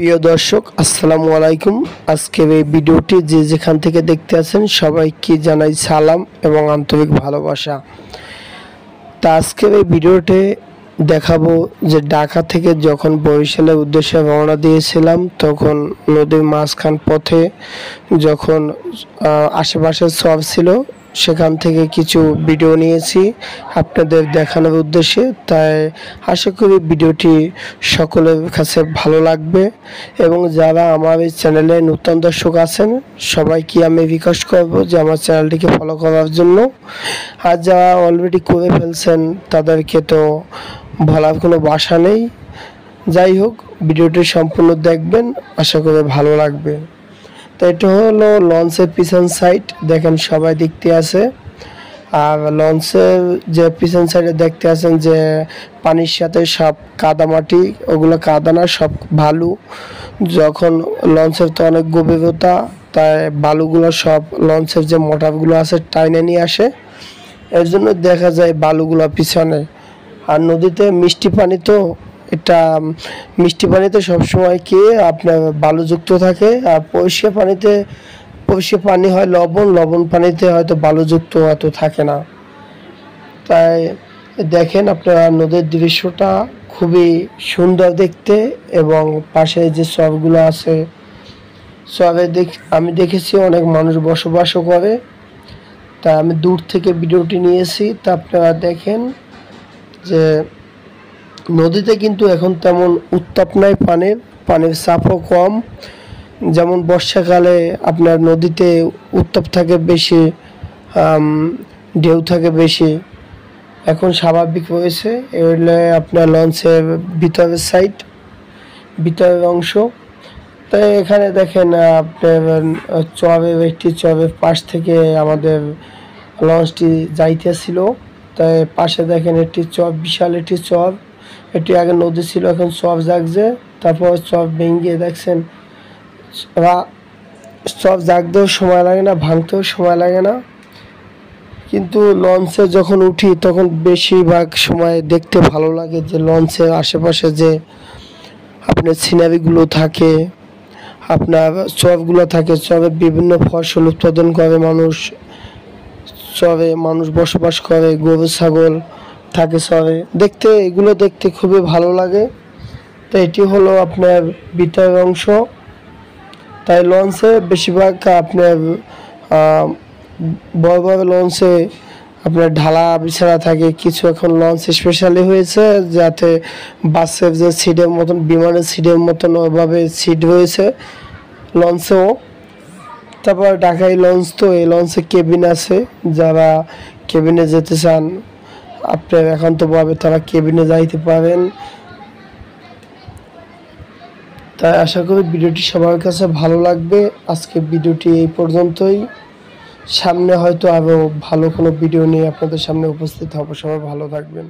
প্রিয় দর্শক আসসালামু আলাইকুম। আজকের এই ভিডিওটি যে যেখান থেকে দেখতে আছেন সবাইকে জানাই সালাম এবং আন্তরিক ভালোবাসা। তা আজকের এই ভিডিওতে দেখাবো যে ঢাকা থেকে যখন বরিশালের উদ্দেশ্যে রওনা দিয়েছিলাম তখন নদীর মাঝখান পথে যখন আশেপাশে সব ছিল সেখান থেকে কিছু ভিডিও নিয়েছি আপনাদের দেখানোর উদ্দেশ্যে। তাই আশা করি ভিডিওটি সকলের কাছে ভালো লাগবে এবং যারা আমার এই চ্যানেলে নতুন দর্শক আছেন সবাইকে আমি রিকোয়েস্ট করব যে আমার চ্যানেলটিকে ফলো করার জন্য। আর যারা অলরেডি করে ফেলছেন তাদেরকে তো বলার কোনো ভাষা নেই। যাই হোক, ভিডিওটি সম্পূর্ণ দেখবেন, আশা করি ভালো লাগবে। তো এটা হলো লঞ্চের পিছন সাইড, দেখেন সবাই দেখতে আছে। আর লঞ্চের যে পিছন সাইডে দেখতে আছেন যে পানির সাথে সব কাদামাটি, ওগুলো কাদা না, সব বালু। যখন লঞ্চের তো অনেক গভীরতা, তাই বালুগুলো সব লঞ্চের যে মোটরগুলো আছে টাইনে নিয়ে আসে, এর জন্য দেখা যায় বালুগুলো পিছনে। আর নদীতে মিষ্টি পানি, তো এটা মিষ্টি পানিতে সবসময় কি আপনার বালুযুক্ত থাকে, আর পরিষ্কার পানি হয় লবণ পানিতে হয়তো বালুযুক্ত এত থাকে না। তাই দেখেন আপনারা নদীর দৃশ্যটা খুবই সুন্দর দেখতে, এবং পাশে যে চরগুলো আছে চরে আমি দেখেছি অনেক মানুষ বসবাসও করে। তা আমি দূর থেকে ভিডিওটি নিয়েছি। তা আপনারা দেখেন যে নদীতে কিন্তু এখন তেমন উত্তাপ নাই, পানির চাপও কম। যেমন বর্ষাকালে আপনার নদীতে উত্তাপ থাকে বেশি, ঢেউ থাকে বেশি, এখন স্বাভাবিক হয়েছে। এগুলো আপনার লঞ্চের ভিতরের অংশ। তাই এখানে দেখেন আপনার একটি চরের পাশ থেকে আমাদের লঞ্চটি যাইতেছিল। তাই পাশে দেখেন একটি বিশাল একটি চর, এটি আগে নদী ছিল, এখন চর জাগছে। তারপর চর ভেঙে দেখছেন, চর জাগতেও সময় লাগে না, ভাঙতেও সময় লাগে না। কিন্তু লঞ্চে যখন উঠি তখন বেশিরভাগ সময় দেখতে ভালো লাগে যে লঞ্চের আশেপাশে যে আপনার সিনারিগুলো থাকে, আপনার চরগুলো থাকে, চরে বিভিন্ন ফসল উৎপাদন করে মানুষ, চরে মানুষ বসবাস করে, গরু ছাগল থাকে চরে, এগুলো দেখতে খুবই ভালো লাগে। তো এটি হলো আপনার ভিতরের অংশ। তাই লঞ্চে বেশিরভাগ আপনার বড় বড় লঞ্চে আপনার ঢালা বিছানা থাকে, কিছু এখন লঞ্চ স্পেশালি হয়েছে যাতে বাসের যে সিটের মতন, বিমানের সিটের মতন ওইভাবে সিট রয়েছে লঞ্চেও। তারপর ঢাকায় লঞ্চ, তো এই লঞ্চে কেবিন আছে, যারা কেবিনে যেতে চান আপনার একান্তভাবে তারা কেবিনে যাইতে পারেন। তাই আশা করি ভিডিওটি সবার কাছে ভালো লাগবে। আজকে ভিডিওটি এই পর্যন্তই, সামনে হয়তো আরও ভালো কোনো ভিডিও নিয়ে আপনাদের সামনে উপস্থিত হব। সবাই ভালো থাকবেন।